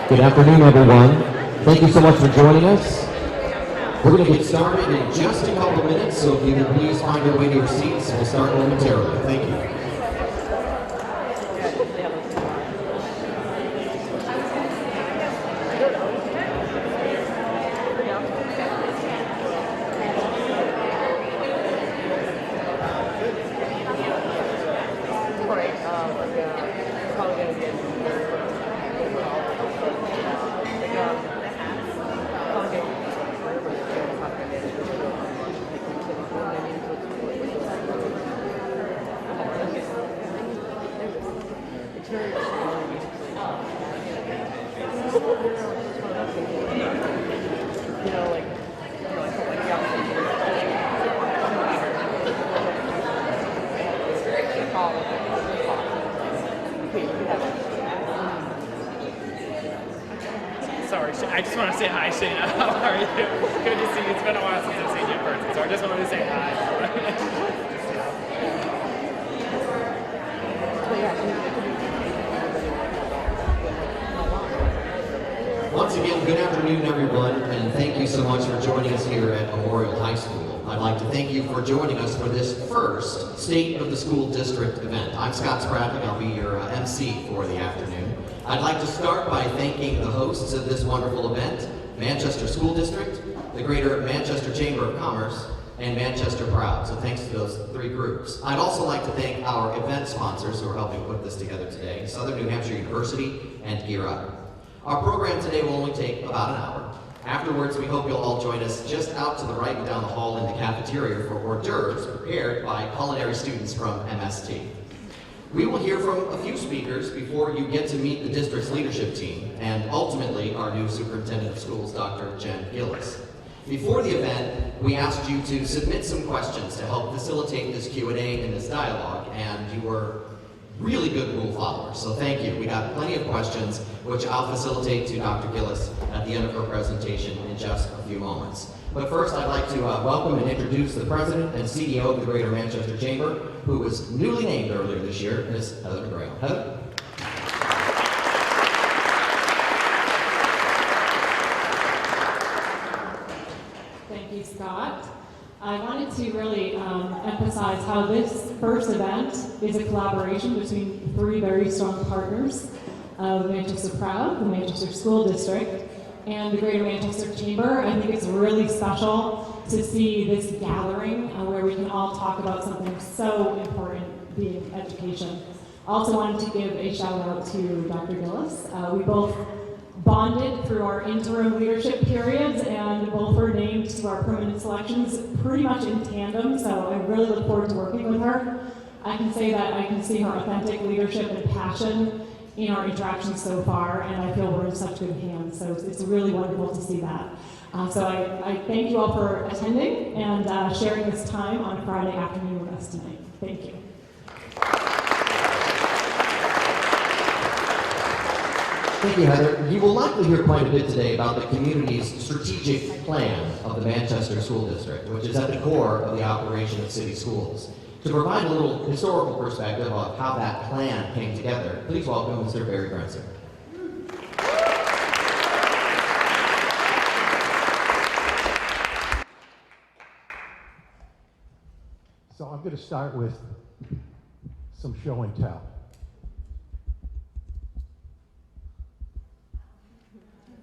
Good afternoon, everyone. Thank you so much for joining us. We're going to get started in just a couple minutes, so if you can please find your way to your seats, we'll start momentarily. Thank you. Sorry, I just want to say hi, Shayna. How are you? Good to see you. It's been a while since I've seen you in person, so I just wanted to say hi. Once again, good afternoon, everyone, and thank you so much for joining us here at Memorial High School. I'd like to thank you for joining us for this first State of the School District event. I'm Scott Spradlin. I'll be your MC for the afternoon. I'd like to start by thanking the hosts of this wonderful event, Manchester School District, the Greater Manchester Chamber of Commerce, and Manchester Proud. So thanks to those three groups. I'd also like to thank our event sponsors who are helping put this together today, Southern New Hampshire University and Gear Up. Our program today will only take about an hour. Afterwards, we hope you'll all join us just out to the right and down the hall in the cafeteria for hors d'oeuvres prepared by culinary students from MST. We will hear from a few speakers before you get to meet the district's leadership team and ultimately our new superintendent of schools, Dr. Jen Gillis. Before the event, we asked you to submit some questions to help facilitate this Q&A and this dialogue, and you were really good rule followers, so thank you. We got plenty of questions, which I'll facilitate to Dr. Gillis at the end of her presentation in just a few moments. But first, I'd like to welcome and introduce the President and CEO of the Greater Manchester Chamber, who was newly named earlier this year, Ms. Heather McGrail. Heather? Thank you, Scott. I wanted to really emphasize how this first event is a collaboration between three very strong partners, Manchester Proud, the Manchester School District, and the Greater Manchester Chamber. I think it's really special to see this gathering where we can all talk about something so important, being education. I also wanted to give a shout out to Dr. Gillis. We both bonded through our interim leadership periods and both were named to our permanent selections pretty much in tandem, so I really look forward to working with her. I can say that I can see her authentic leadership and passion in our interactions so far, and I feel we're in such good hands, so it's really wonderful to see that. So I thank you all for attending and sharing this time on a Friday afternoon with us tonight. Thank you. Thank you, Heather. You will likely hear quite a bit today about the community's strategic plan of the Manchester School District, which is at the core of the operation of city schools. To provide a little historical perspective of how that plan came together, please welcome Mr. Barry Grenzer. So I'm going to start with some show and tell.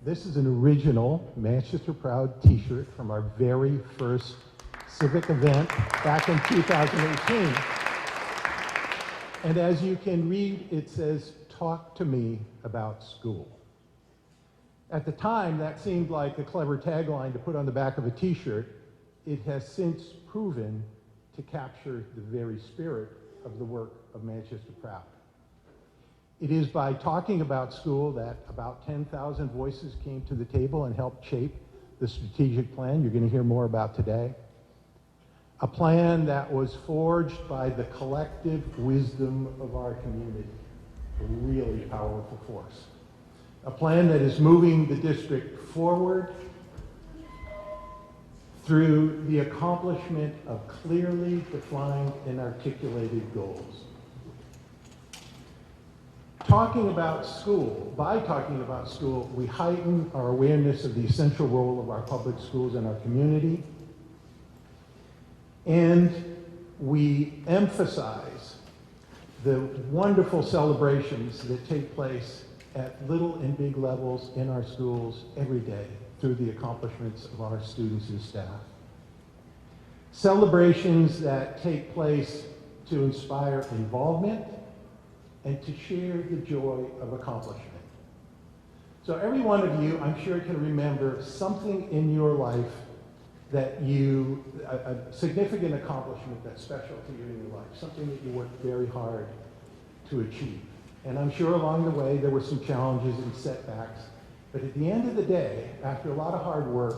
This is an original Manchester Proud t-shirt from our very first civic event back in 2018. And as you can read, it says, "Talk to me about school." At the time, that seemed like a clever tagline to put on the back of a t-shirt. It has since proven to capture the very spirit of the work of Manchester Proud. It is by talking about school that about 10,000 voices came to the table and helped shape the strategic plan you're going to hear more about today. A plan that was forged by the collective wisdom of our community, a really powerful force. A plan that is moving the district forward through the accomplishment of clearly defined and articulated goals. By talking about school, we heighten our awareness of the essential role of our public schools in our community, and we emphasize the wonderful celebrations that take place at little and big levels in our schools every day through the accomplishments of our students and staff. Celebrations that take place to inspire involvement and to share the joy of accomplishment. So every one of you, I'm sure, can remember something in your life that a significant accomplishment that's special to you in your life, something that you worked very hard to achieve. And I'm sure along the way there were some challenges and setbacks, but at the end of the day, after a lot of hard work,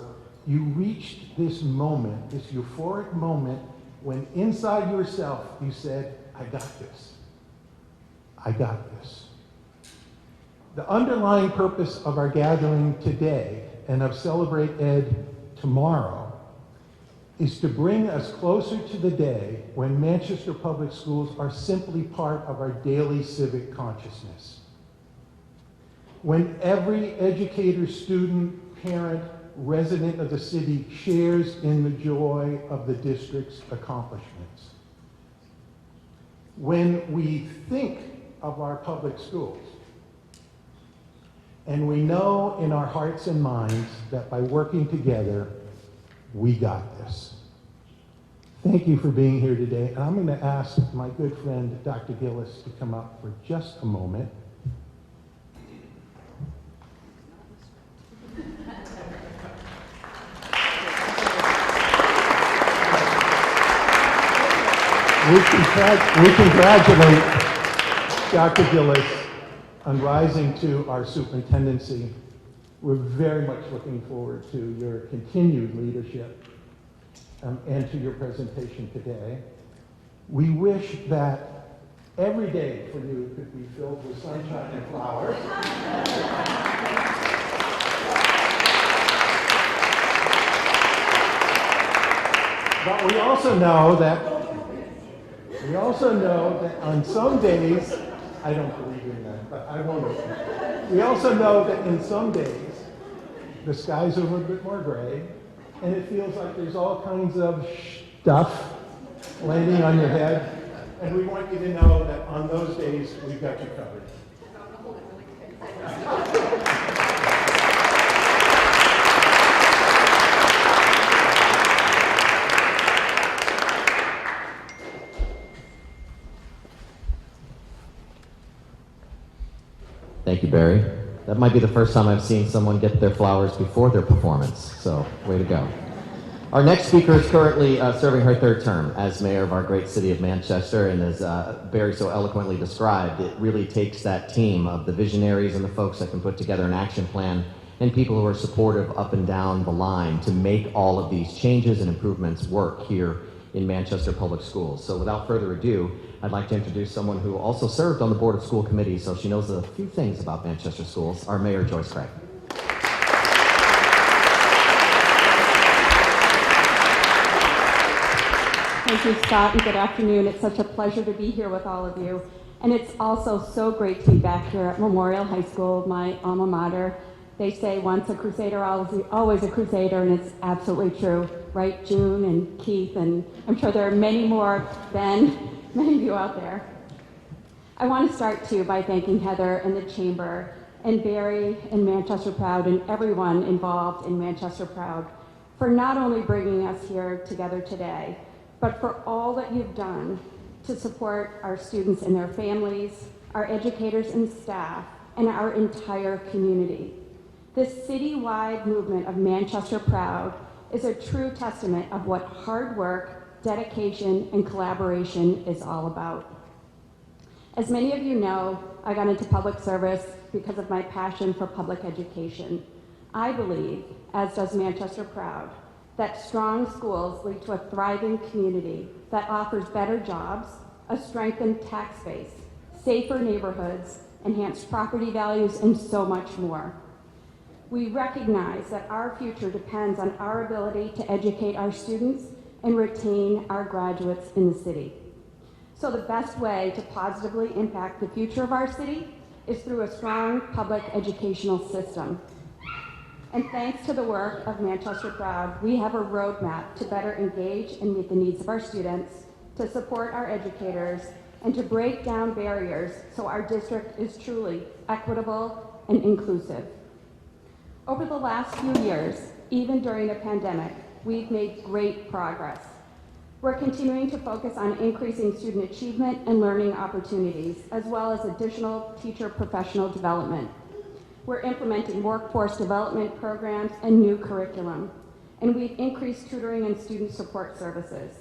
you reached this moment, this euphoric moment, when inside yourself you said, I got this. I got this. The underlying purpose of our gathering today and of Celebrate Ed tomorrow is to bring us closer to the day when Manchester Public Schools are simply part of our daily civic consciousness. When every educator, student, parent, resident of the city shares in the joy of the district's accomplishments. When we think of our public schools, and we know in our hearts and minds that by working together, we got this. Thank you for being here today, and I'm going to ask my good friend, Dr. Gillis, to come up for just a moment. We congratulate Dr. Gillis on rising to our superintendency. We're very much looking forward to your continued leadership and to your presentation today. We wish that every day for you could be filled with sunshine and flowers. But we also know that on some days, I don't believe in that, but I won't. We also know that in some days, the skies are a little bit more gray, and it feels like there's all kinds of stuff landing on your head, and we want you to know that on those days, we've got you covered. Thank you, Barry. That might be the first time I've seen someone get their flowers before their performance, so way to go. Our next speaker is currently serving her third term as mayor of our great city of Manchester, and as Barry so eloquently described, it really takes that team of the visionaries and the folks that can put together an action plan and people who are supportive up and down the line to make all of these changes and improvements work here in Manchester Public Schools. So without further ado, I'd like to introduce someone who also served on the Board of School Committee, so she knows a few things about Manchester schools, our Mayor Joyce Craig. Thank you, Scott, and good afternoon. It's such a pleasure to be here with all of you. And it's also so great to be back here at Memorial High School, my alma mater. They say once a crusader, always a crusader, and it's absolutely true. Right, June and Keith, and I'm sure there are many more than many of you out there. I want to start, too, by thanking Heather and the Chamber, and Barry and Manchester Proud, and everyone involved in Manchester Proud for not only bringing us here together today, but for all that you've done to support our students and their families, our educators and staff, and our entire community. This citywide movement of Manchester Proud is a true testament of what hard work, dedication, and collaboration is all about. As many of you know, I got into public service because of my passion for public education. I believe, as does Manchester Proud, that strong schools lead to a thriving community that offers better jobs, a strengthened tax base, safer neighborhoods, enhanced property values, and so much more. We recognize that our future depends on our ability to educate our students and retain our graduates in the city. So the best way to positively impact the future of our city is through a strong public educational system. And thanks to the work of Manchester Proud, we have a roadmap to better engage and meet the needs of our students, to support our educators, and to break down barriers so our district is truly equitable and inclusive. Over the last few years, even during the pandemic, we've made great progress. We're continuing to focus on increasing student achievement and learning opportunities, as well as additional teacher professional development. We're implementing workforce development programs and new curriculum, and we've increased tutoring and student support services.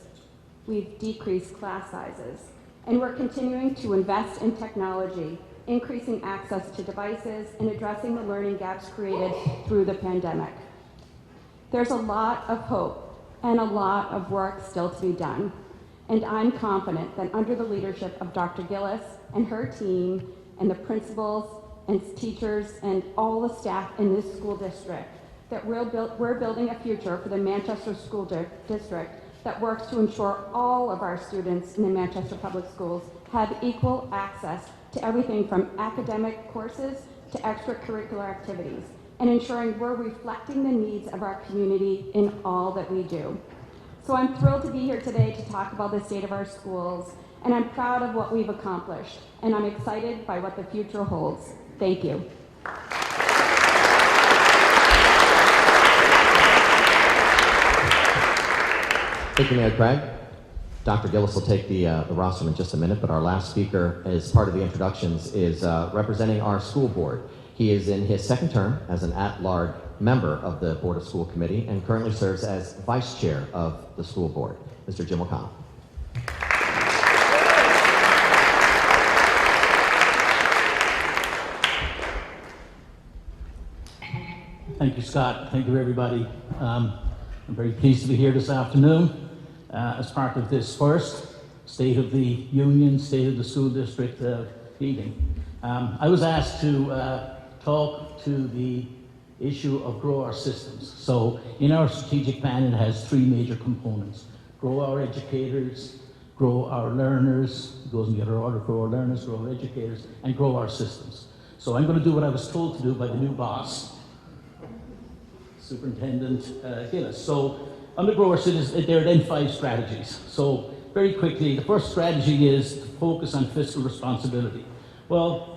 We've decreased class sizes, and we're continuing to invest in technology, increasing access to devices, and addressing the learning gaps created through the pandemic. There's a lot of hope and a lot of work still to be done, and I'm confident that under the leadership of Dr. Gillis and her team and the principals and teachers and all the staff in this school district, that we're building a future for the Manchester School District that works to ensure all of our students in the Manchester Public Schools have equal access to everything from academic courses to extracurricular activities, and ensuring we're reflecting the needs of our community in all that we do. So I'm thrilled to be here today to talk about the state of our schools, and I'm proud of what we've accomplished, and I'm excited by what the future holds. Thank you. Thank you, Mayor Craig. Dr. Gillis will take the rostrum in just a minute, but our last speaker, as part of the introductions, is representing our school board. He is in his second term as an at-large member of the Board of School Committee and currently serves as vice chair of the school board. Mr. Jim O'Connell. Thank you, Scott. Thank you, everybody. I'm very pleased to be here this afternoon as part of this first State of the Union, State of the School District meeting. I was asked to talk to the issue of grow our systems. So in our strategic plan, it has three major components: grow our educators, grow our learners, it goes in the other order: grow our learners, grow our educators, and grow our systems. So I'm going to do what I was told to do by the new boss, Superintendent Gillis. So under grow our systems, there are then 5 strategies. So very quickly, the first strategy is to focus on fiscal responsibility. Well,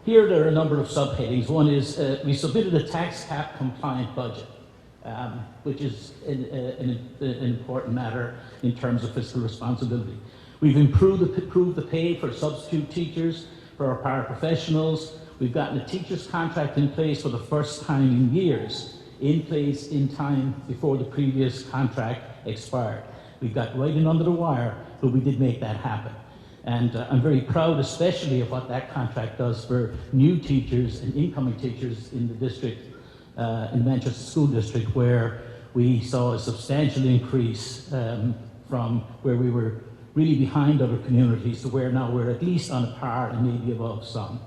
here there are a number of subheadings. One is we submitted a tax cap compliant budget, which is an important matter in terms of fiscal responsibility. We've improved the pay for substitute teachers, for our paraprofessionals. We've gotten a teacher's contract in place for the first time in years, in place in time before the previous contract expired. We got right in under the wire, but we did make that happen. And I'm very proud, especially of what that contract does for new teachers and incoming teachers in the district, in the Manchester School District, where we saw a substantial increase from where we were really behind other communities to where now we're at least on a par and maybe above some.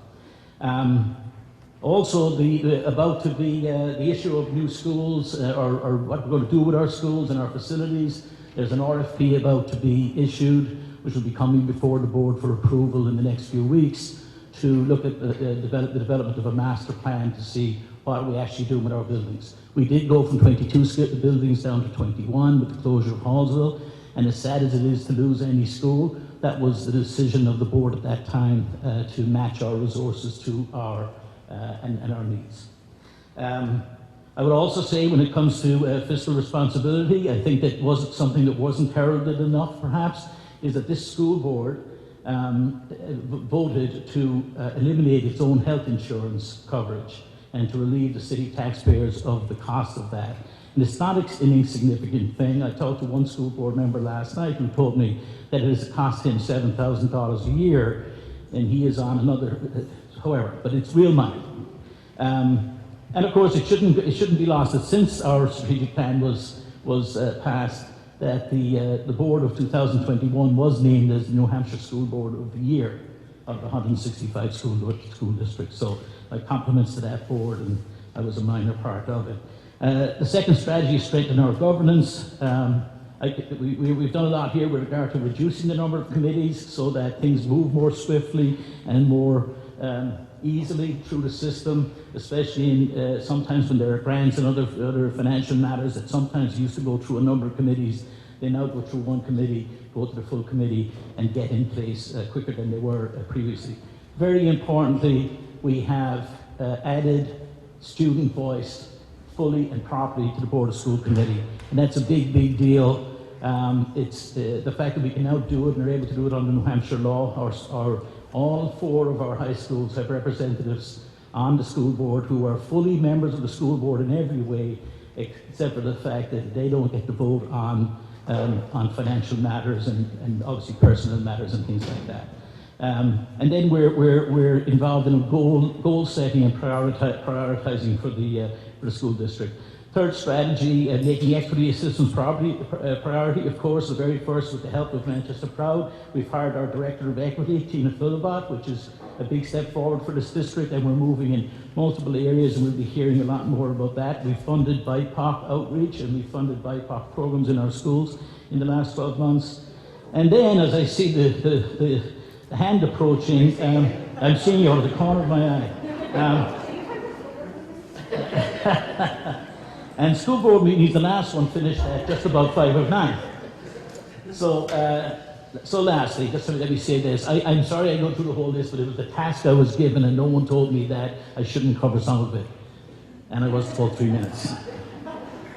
Also, the issue of new schools or what we're going to do with our schools and our facilities. There's an RFP about to be issued, which will be coming before the board for approval in the next few weeks, to look at the development of a master plan to see what we actually do with our buildings. We did go from 22 buildings down to 21 with the closure of Hallsville, and as sad as it is to lose any school, that was the decision of the board at that time to match our resources to our and our needs. I would also say, when it comes to fiscal responsibility, I think that was something that wasn't heralded enough, perhaps, is that this school board voted to eliminate its own health insurance coverage and to relieve the city taxpayers of the cost of that. And it's not an insignificant thing. I talked to one school board member last night who told me that it has cost him $7,000 a year, and he is on another, however, but it's real money. And of course, it shouldn't be lost that since our strategic plan was passed, that the board of 2021 was named as the New Hampshire School Board of the Year of the 165 school districts. So my compliments to that board, and I was a minor part of it. The second strategy is strengthen our governance. We've done a lot here with regard to reducing the number of committees so that things move more swiftly and more easily through the system, especially in, sometimes when there are grants and other financial matters that sometimes used to go through a number of committees. They now go through one committee, go to the full committee, and get in place quicker than they were previously. Very importantly, we have added student voice fully and properly to the Board of School Committee, and that's a big, big deal. It's the fact that we can now do it and are able to do it under New Hampshire law. All 4 of our high schools have representatives on the school board who are fully members of the school board in every way, except for the fact that they don't get to vote on financial matters and obviously personal matters and things like that. And then we're involved in goal setting and prioritizing for the school district. Third strategy, making equity assistance priority, of course, the very first with the help of Manchester Proud. We've hired our Director of Equity, Tina Philibot, which is a big step forward for this district, and we're moving in multiple areas, and we'll be hearing a lot more about that. We've funded BIPOC outreach, and we've funded BIPOC programs in our schools in the last 12 months. And then, as I see the hand approaching, I'm seeing you out of the corner of my eye. And school board meetings, the last one finished at just about 5 of 9. So lastly, just let me say this. I'm sorry I go through the whole list, but it was the task I was given and no one told me that I shouldn't cover some of it. And I was told 3 minutes.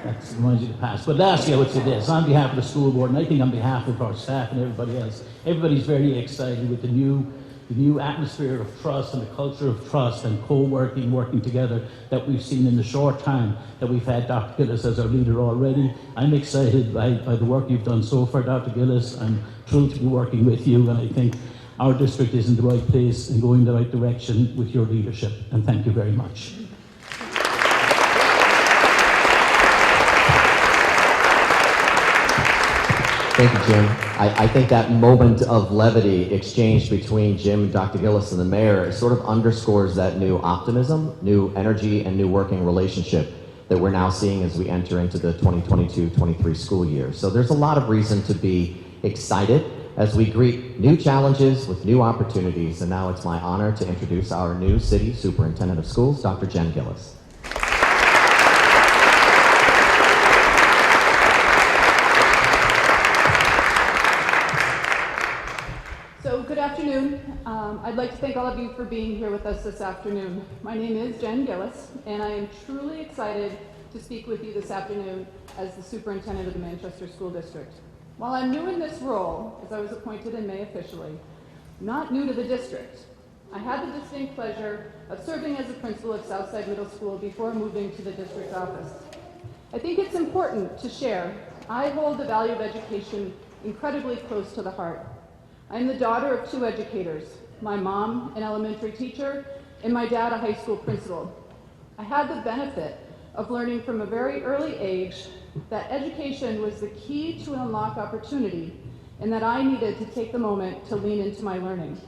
That reminds you of the past. But lastly, I would say this. On behalf of the school board, and I think on behalf of our staff and everybody else, everybody's very excited with the new atmosphere of trust and the culture of trust and working together that we've seen in the short time that we've had Dr. Gillis as our leader already. I'm excited by the work you've done so far, Dr. Gillis. I'm thrilled to be working with you, and I think our district is in the right place and going in the right direction with your leadership. And thank you very much. Thank you, Jim. I think that moment of levity exchanged between Jim, Dr. Gillis, and the mayor sort of underscores that new optimism, new energy, and new working relationship that we're now seeing as we enter into the 2022-23 school year. So there's a lot of reason to be excited as we greet new challenges with new opportunities. And now it's my honor to introduce our new city superintendent of schools, Dr. Jen Gillis. Good afternoon. I'd like to thank all of you for being here with us this afternoon. My name is Jen Gillis, and I am truly excited to speak with you this afternoon as the superintendent of the Manchester School District. While I'm new in this role, as I was appointed in May officially, I'm not new to the district. I had the distinct pleasure of serving as a principal at Southside Middle School before moving to the district office. I think it's important to share. I hold the value of education incredibly close to the heart. I'm the daughter of 2 educators, my mom, an elementary teacher, and my dad, a high school principal. I had the benefit of learning from a very early age that education was the key to unlock opportunity and that I needed to take the moment to lean into my learning.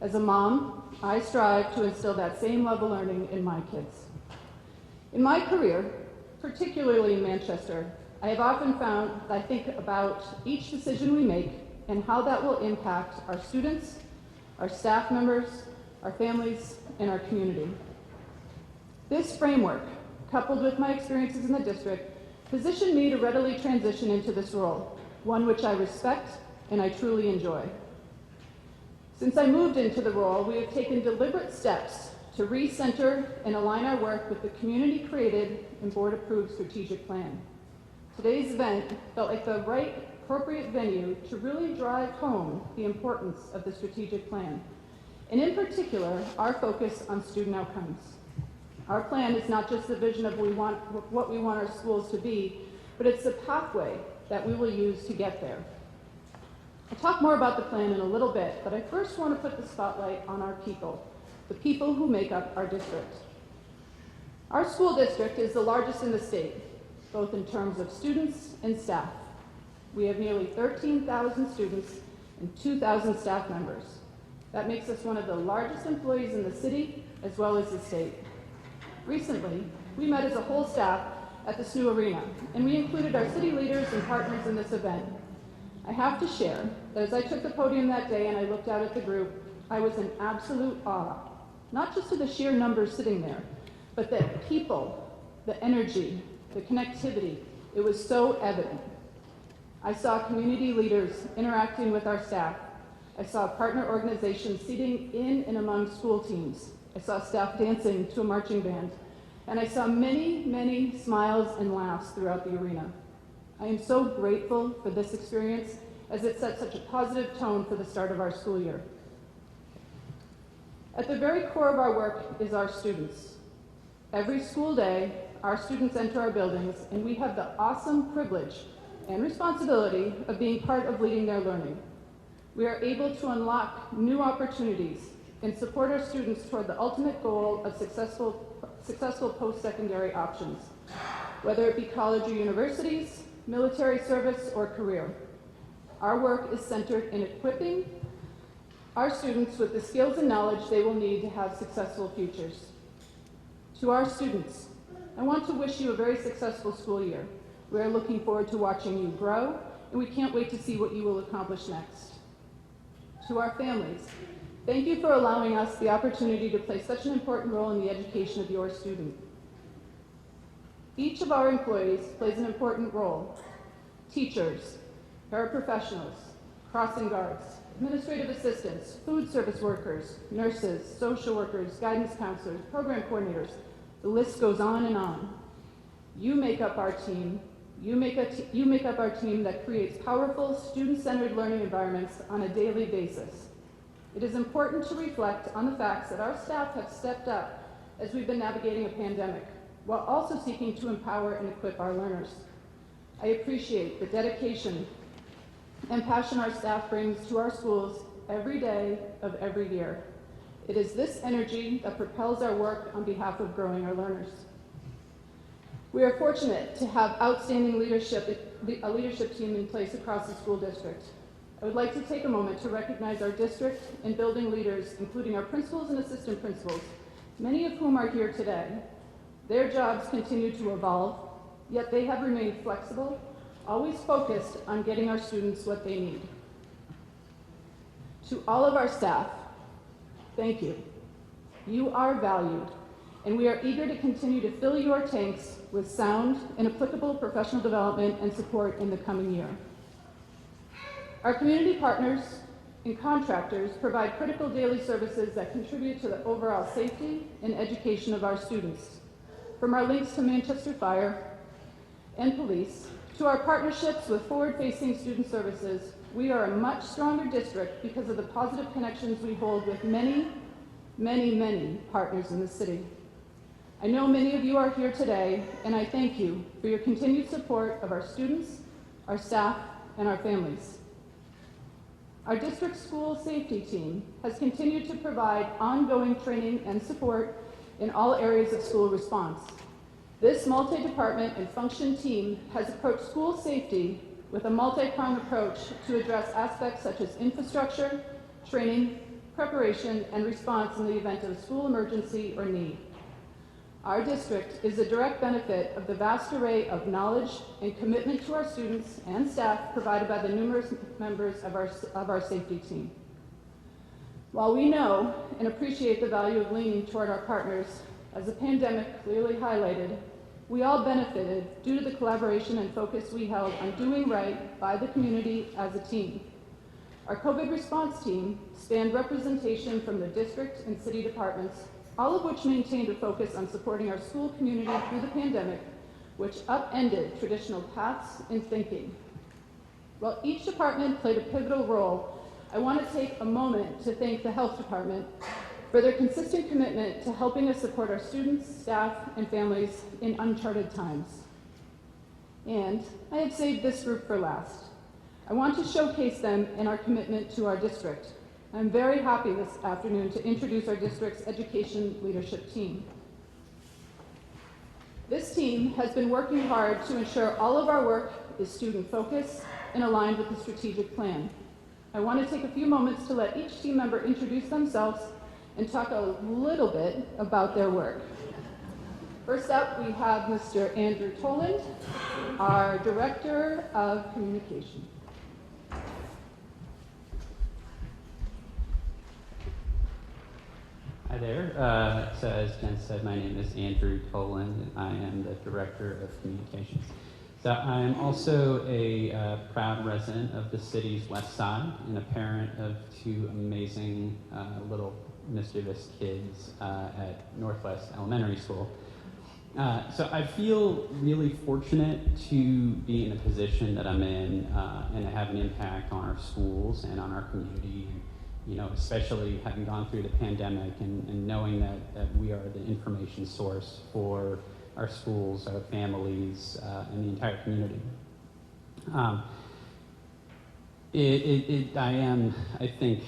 As a mom, I strive to instill that same love of learning in my kids. In my career, particularly in Manchester, I have often found that I think about each decision we make and how that will impact our students, our staff members, our families, and our community. This framework, coupled with my experiences in the district, positioned me to readily transition into this role, one which I respect and I truly enjoy. Since I moved into the role, we have taken deliberate steps to recenter and align our work with the community-created and board-approved strategic plan. Today's event felt like the right appropriate venue to really drive home the importance of the strategic plan, and in particular, our focus on student outcomes. Our plan is not just the vision of what we want our schools to be, but it's the pathway that we will use to get there. I'll talk more about the plan in a little bit, but I first want to put the spotlight on our people, the people who make up our district. Our school district is the largest in the state, both in terms of students and staff. We have nearly 13,000 students and 2,000 staff members. That makes us one of the largest employees in the city as well as the state. Recently, we met as a whole staff at the SNU Arena, and we included our city leaders and partners in this event. I have to share that as I took the podium that day and I looked out at the group, I was in absolute awe not just to the sheer numbers sitting there, but the people, the energy, the connectivity. It was so evident. I saw community leaders interacting with our staff. I saw partner organizations seating in and among school teams. I saw staff dancing to a marching band. And I saw many, many smiles and laughs throughout the arena. I am so grateful for this experience as it set such a positive tone for the start of our school year. At the very core of our work is our students. Every school day, our students enter our buildings, and we have the awesome privilege and responsibility of being part of leading their learning. We are able to unlock new opportunities and support our students toward the ultimate goal of successful post-secondary options, whether it be college or universities, military service, or career. Our work is centered in equipping our students with the skills and knowledge they will need to have successful futures. To our students, I want to wish you a very successful school year. We are looking forward to watching you grow, and we can't wait to see what you will accomplish next. To our families, thank you for allowing us the opportunity to play such an important role in the education of your student. Each of our employees plays an important role. Teachers, paraprofessionals, crossing guards, administrative assistants, food service workers, nurses, social workers, guidance counselors, program coordinators. The list goes on and on. You make up our team. You make up our team that creates powerful, student-centered learning environments on a daily basis. It is important to reflect on the facts that our staff have stepped up as we've been navigating a pandemic, while also seeking to empower and equip our learners. I appreciate the dedication and passion our staff brings to our schools every day of every year. It is this energy that propels our work on behalf of growing our learners. We are fortunate to have outstanding a leadership team in place across the school district. I would like to take a moment to recognize our district and building leaders, including our principals and assistant principals, many of whom are here today. Their jobs continue to evolve, yet they have remained flexible, always focused on getting our students what they need. To all of our staff, thank you. You are valued, and we are eager to continue to fill your tanks with sound and applicable professional development and support in the coming year. Our community partners and contractors provide critical daily services that contribute to the overall safety and education of our students. From our links to Manchester Fire and Police, to our partnerships with forward-facing student services, we are a much stronger district because of the positive connections we hold with many, many, many partners in the city. I know many of you are here today, and I thank you for your continued support of our students, our staff, and our families. Our district school safety team has continued to provide ongoing training and support in all areas of school response. This multi-department and function team has approached school safety with a multi-pronged approach to address aspects such as infrastructure, training, preparation, and response in the event of a school emergency or need. Our district is a direct benefit of the vast array of knowledge and commitment to our students and staff provided by the numerous members of our safety team. While we know and appreciate the value of leaning toward our partners, as the pandemic clearly highlighted, we all benefited due to the collaboration and focus we held on doing right by the community as a team. Our COVID response team spanned representation from the district and city departments, all of which maintained a focus on supporting our school community through the pandemic, which upended traditional paths and thinking. While each department played a pivotal role, I want to take a moment to thank the health department for their consistent commitment to helping us support our students, staff, and families in uncharted times. And I have saved this group for last. I want to showcase them in our commitment to our district. I'm very happy this afternoon to introduce our district's education leadership team. This team has been working hard to ensure all of our work is student-focused and aligned with the strategic plan. I want to take a few moments to let each team member introduce themselves and talk a little bit about their work. First up, we have Mr. Andrew Toland, our Director of Communication. Hi there. So as Jen said, my name is Andrew Toland, and I am the Director of Communications. So I'm also a proud resident of the city's west side and a parent of two amazing little mischievous kids at Northwest Elementary School. So I feel really fortunate to be in a position that I'm in and to have an impact on our schools and on our community. You know, especially having gone through the pandemic and knowing that we are the information source for our schools, our families, and the entire community. I am, I think,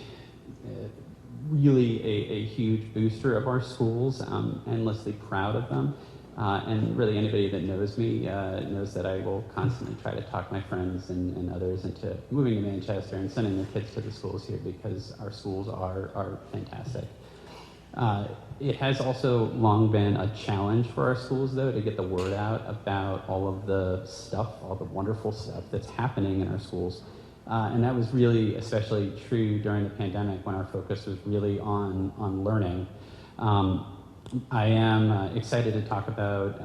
really a huge booster of our schools. I'm endlessly proud of them. And really anybody that knows me knows that I will constantly try to talk my friends and others into moving to Manchester and sending their kids to the schools here because our schools are fantastic. It has also long been a challenge for our schools, though, to get the word out about all of the stuff, all the wonderful stuff that's happening in our schools. And that was really especially true during the pandemic when our focus was really on learning. I am excited to talk about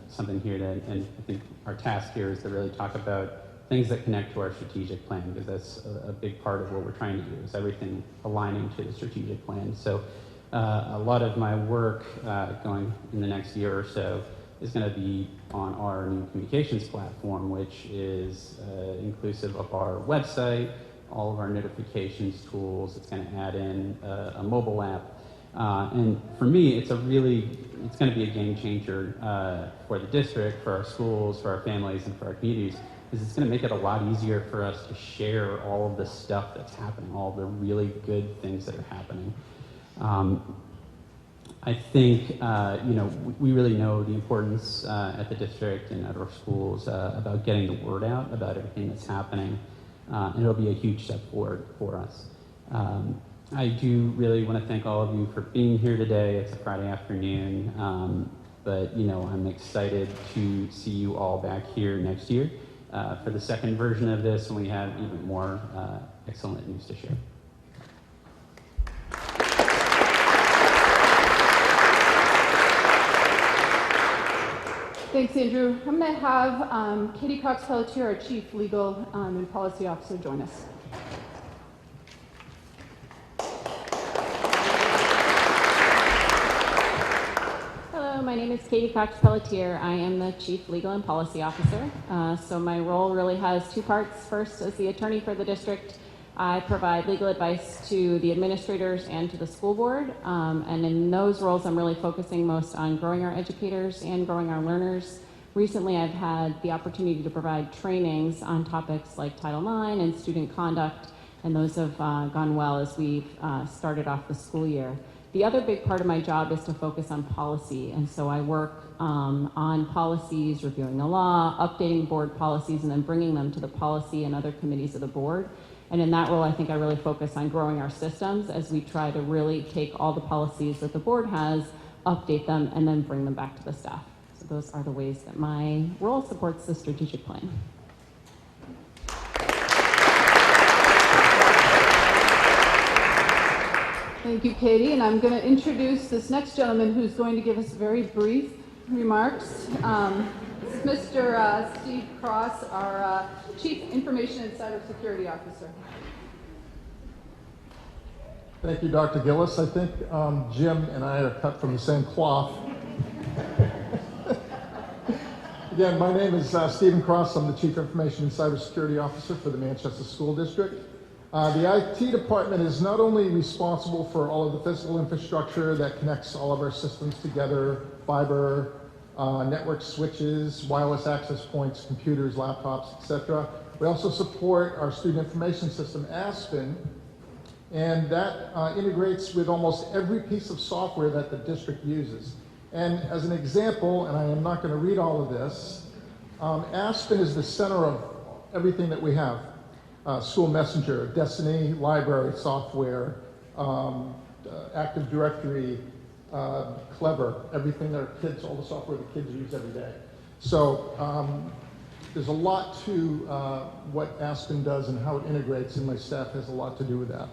something here, and I think our task here is to really talk about things that connect to our strategic plan, because that's a big part of what we're trying to do, is everything aligning to the strategic plan. So a lot of my work going in the next year or so is going to be on our new communications platform, which is inclusive of our website, all of our notifications tools. It's going to add in a mobile app. And for me, it's going to be a game changer for the district, for our schools, for our families, and for our communities, because it's going to make it a lot easier for us to share all of the stuff that's happening, all the really good things that are happening. I think, we really know the importance at the district and at our schools about getting the word out about everything that's happening, and it'll be a huge step forward for us. I do really want to thank all of you for being here today. It's a Friday afternoon, but I'm excited to see you all back here next year for the second version of this, when we have even more excellent news to share. Thanks, Andrew. I'm going to have Katie Cox-Pelletier, our Chief Legal and Policy Officer, join us. My name is Katie Cox-Pelletier. I am the Chief Legal and Policy Officer. So my role really has two parts. First, as the attorney for the district, I provide legal advice to the administrators and to the school board. And in those roles, I'm really focusing most on growing our educators and growing our learners. Recently, I've had the opportunity to provide trainings on topics like Title IX and student conduct, and those have gone well as we've started off the school year. The other big part of my job is to focus on policy, and so I work on policies, reviewing the law, updating board policies, and then bringing them to the policy and other committees of the board. And in that role, I think I really focus on growing our systems as we try to really take all the policies that the board has, update them, and then bring them back to the staff. So those are the ways that my role supports the strategic plan. Thank you, Katie. And I'm going to introduce this next gentleman who's going to give us very brief remarks. This is Mr. Steve Cross, our Chief Information and Cybersecurity Officer. Thank you, Dr. Gillis. I think Jim and I are cut from the same cloth. Again, my name is Stephen Cross. I'm the Chief Information and Cybersecurity Officer for the Manchester School District. The IT department is not only responsible for all of the physical infrastructure that connects all of our systems together, fiber, network switches, wireless access points, computers, laptops, etc. We also support our student information system, Aspen, and that integrates with almost every piece of software that the district uses. And as an example, and I am not going to read all of this, Aspen is the center of everything that we have. School Messenger, Destiny, library software, Active Directory, Clever, everything that our kids, all the software the kids use every day. So there's a lot to what Aspen does and how it integrates, and my staff has a lot to do with that.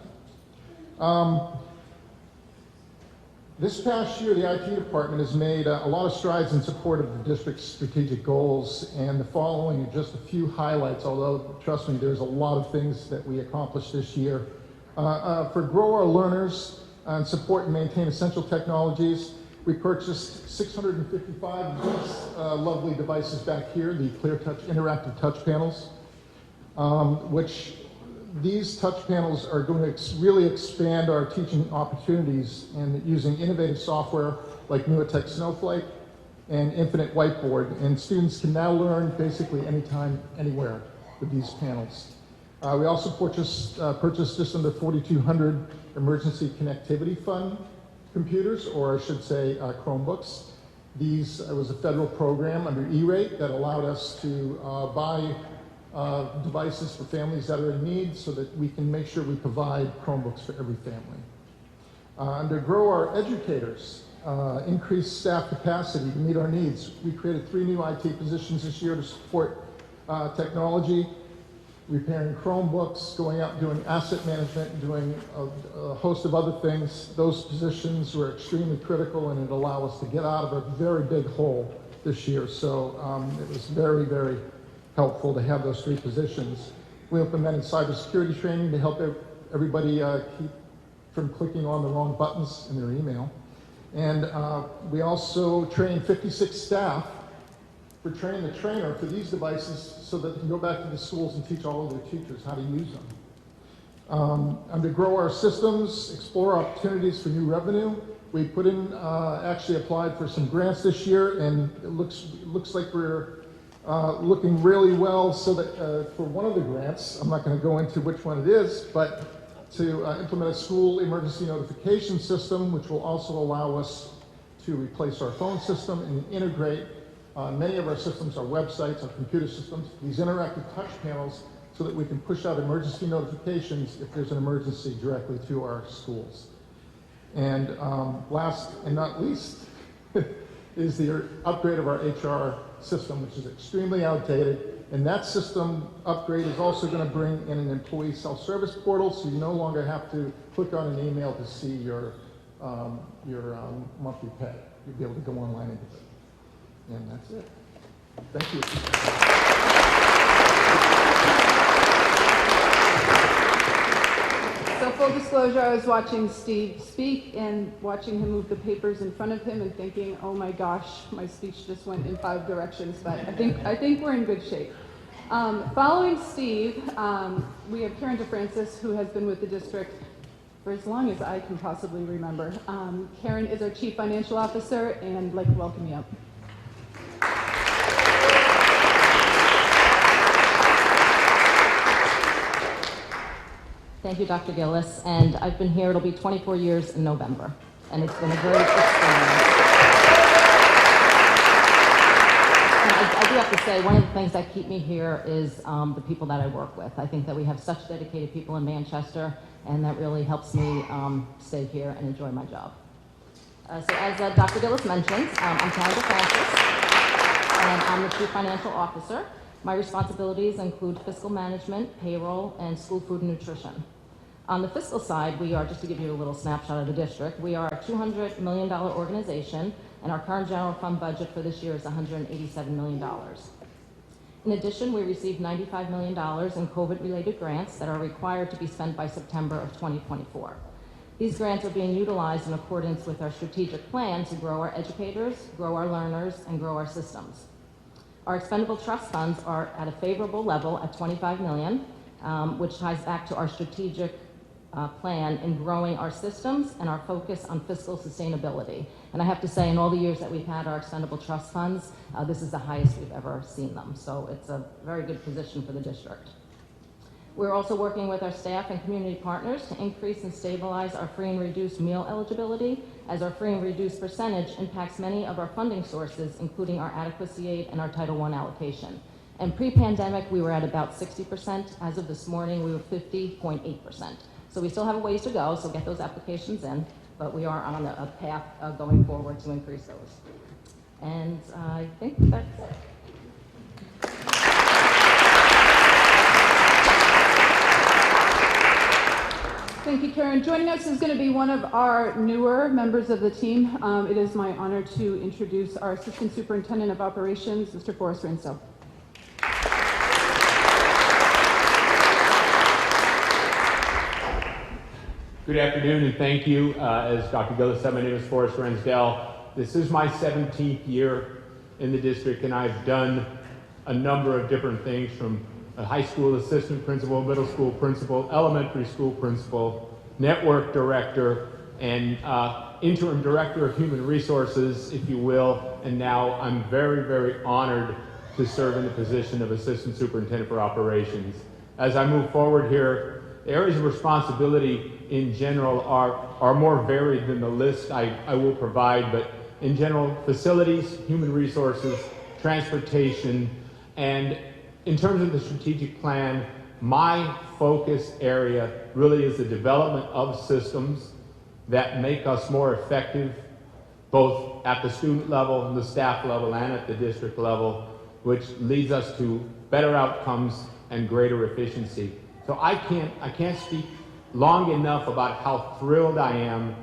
This past year, the IT department has made a lot of strides in support of the district's strategic goals, and the following are just a few highlights, although, trust me, there's a lot of things that we accomplished this year. For Grow Our Learners and support and maintain essential technologies, we purchased 655 of these lovely devices back here, the ClearTouch interactive touch panels, which these touch panels are going to really expand our teaching opportunities and using innovative software like Nuatech Snowflake and Infinite Whiteboard. And students can now learn basically anytime, anywhere with these panels. We also purchased just under 4,200 emergency connectivity fund computers, or I should say Chromebooks. These was a federal program under E-rate that allowed us to buy devices for families that are in need so that we can make sure we provide Chromebooks for every family. Under Grow Our Educators, increase staff capacity to meet our needs. We created 3 new IT positions this year to support technology, repairing Chromebooks, going out and doing asset management, and doing a host of other things. Those positions were extremely critical, and it allowed us to get out of a very big hole this year. So it was very, very helpful to have those 3 positions. We implemented cybersecurity training to help everybody keep from clicking on the wrong buttons in their email. And we also trained 56 staff for training the trainer for these devices so that they can go back to the schools and teach all of their teachers how to use them. Under Grow Our Systems, explore opportunities for new revenue. We put in, actually applied for some grants this year, and it looks like we're looking really well, so that for one of the grants, I'm not going to go into which one it is, but to implement a school emergency notification system, which will also allow us to replace our phone system and integrate many of our systems, our websites, our computer systems, these interactive touch panels, so that we can push out emergency notifications if there's an emergency directly to our schools. And last and not least is the upgrade of our HR system, which is extremely outdated. And that system upgrade is also going to bring in an employee self-service portal, so you no longer have to click on an email to see your monthly pay. You'll be able to go online and do it. And that's it. Thank you. So full disclosure, I was watching Steve speak and watching him move the papers in front of him and thinking, oh my gosh, my speech just went in 5 directions, but I think we're in good shape. Following Steve, we have Karen DeFrancis, who has been with the district for as long as I can possibly remember. Karen is our Chief Financial Officer, and I'd like to welcome you up. Thank you, Dr. Gillis, and I've been here, it'll be 24 years in November, and it's been a great experience. And I do have to say, one of the things that keep me here is the people that I work with. I think that we have such dedicated people in Manchester, and that really helps me stay here and enjoy my job. So as Dr. Gillis mentioned, I'm Sharon Vincent, and I'm the Chief Financial Officer. My responsibilities include fiscal management, payroll, and school food and nutrition. On the fiscal side, we are, just to give you a little snapshot of the district, we are a $200 million organization, and our current general fund budget for this year is $187 million. In addition, we received $95 million in COVID-related grants that are required to be spent by September of 2024. These grants are being utilized in accordance with our strategic plan to grow our educators, grow our learners, and grow our systems. Our expendable trust funds are at a favorable level at $25 million, which ties back to our strategic plan in growing our systems and our focus on fiscal sustainability. And I have to say, in all the years that we've had our expendable trust funds, this is the highest we've ever seen them. So it's a very good position for the district. We're also working with our staff and community partners to increase and stabilize our free and reduced meal eligibility, as our free and reduced percentage impacts many of our funding sources, including our adequacy aid and our Title I allocation. And pre-pandemic, we were at about 60%. As of this morning, we were 50.8%. So we still have a ways to go, so get those applications in, but we are on a path going forward to increase those. And I think that's it. Thank you, Karen. Sharon. Joining us is going to be one of our newer members of the team. It is my honor to introduce our Assistant Superintendent of Operations, Mr. Forrest Rinsdell. Good afternoon and thank you. As Dr. Gillis said, my name is Forrest Rinsdell. This is my 17th year in the district, and I've done a number of different things, from a high school assistant principal, middle school principal, elementary school principal, network director, and interim director of human resources, if you will. And now I'm very, very honored to serve in the position of assistant superintendent for operations. As I move forward here, the areas of responsibility in general are more varied than the list I will provide, but in general, facilities, human resources, transportation, and in terms of the strategic plan, my focus area really is the development of systems that make us more effective, both at the student level, the staff level, and at the district level, which leads us to better outcomes and greater efficiency. So I can't speak long enough about how thrilled I am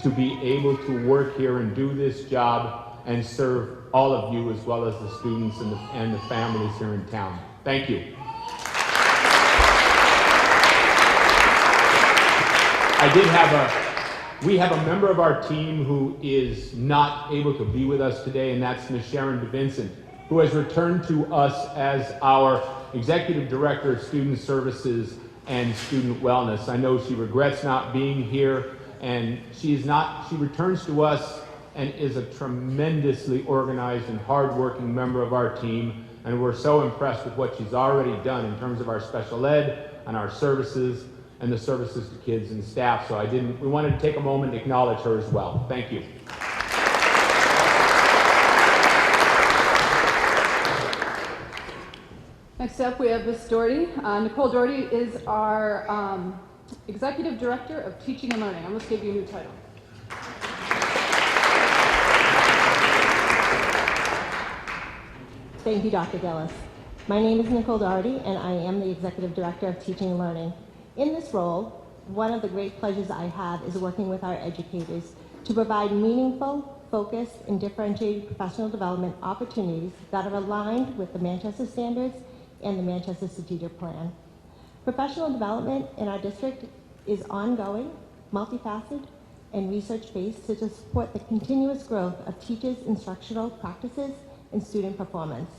to be able to work here and do this job and serve all of you as well as the students and the families here in town. Thank you. We have a member of our team who is not able to be with us today, and that's Ms. Sharon Vincent, who has returned to us as our Executive Director of Student Services and Student Wellness. I know she regrets not being here, and she returns to us and is a tremendously organized and hardworking member of our team, and we're so impressed with what she's already done in terms of our special ed and our services and the services to kids and staff. So we wanted to take a moment to acknowledge her as well. Thank you. Next up, we have Ms. Dougherty. Nicole Dougherty is our Executive Director of Teaching and Learning. I'm going to give you a new title. Thank you, Dr. Gillis. My name is Nicole Dougherty, and I am the Executive Director of Teaching and Learning. In this role, one of the great pleasures I have is working with our educators to provide meaningful, focused, and differentiated professional development opportunities that are aligned with the Manchester Standards and the Manchester Strategic Plan. Professional development in our district is ongoing, multifaceted, and research-based to support the continuous growth of teachers' instructional practices and student performance.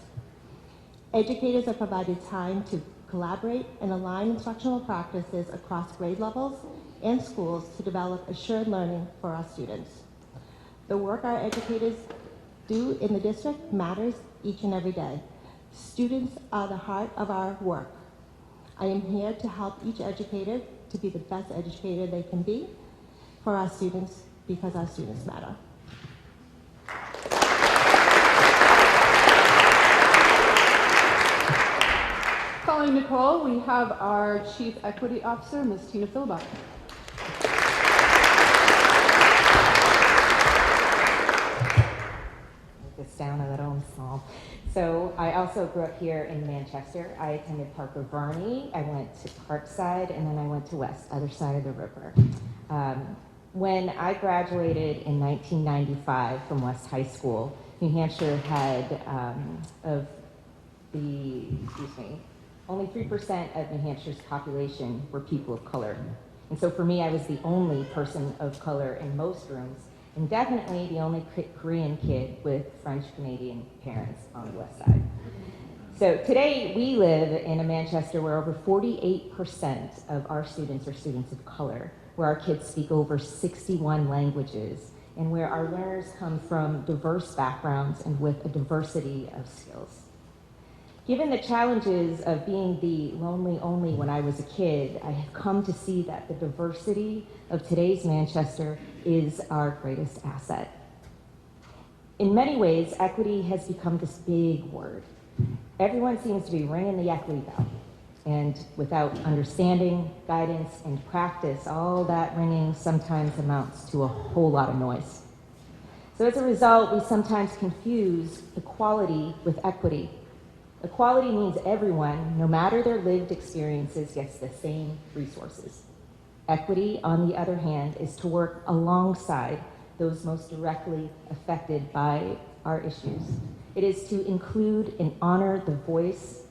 Educators are provided time to collaborate and align instructional practices across grade levels and schools to develop assured learning for our students. The work our educators do in the district matters each and every day. Students are the heart of our work. I am here to help each educator to be the best educator they can be for our students, because our students matter. Following Nicole, we have our Chief Equity Officer, Ms. Tina Philbach. This down a little small. So I also grew up here in Manchester. I attended Parker Varney. I went to Parkside, and then I went to West, other side of the river. When I graduated in 1995 from West High School, New Hampshire had only 3% of New Hampshire's population were people of color. And so for me, I was the only person of color in most rooms, and definitely the only Korean kid with French-Canadian parents on the west side. So today we live in a Manchester where over 48% of our students are students of color, where our kids speak over 61 languages, and where our learners come from diverse backgrounds and with a diversity of skills. Given the challenges of being the lonely only when I was a kid, I have come to see that the diversity of today's Manchester is our greatest asset. In many ways, equity has become this big word. Everyone seems to be ringing the equity bell, and without understanding, guidance, and practice, all that ringing sometimes amounts to a whole lot of noise. So as a result, we sometimes confuse equality with equity. Equality means everyone, no matter their lived experiences, gets the same resources. Equity, on the other hand, is to work alongside those most directly affected by our issues. It is to include and honor the voices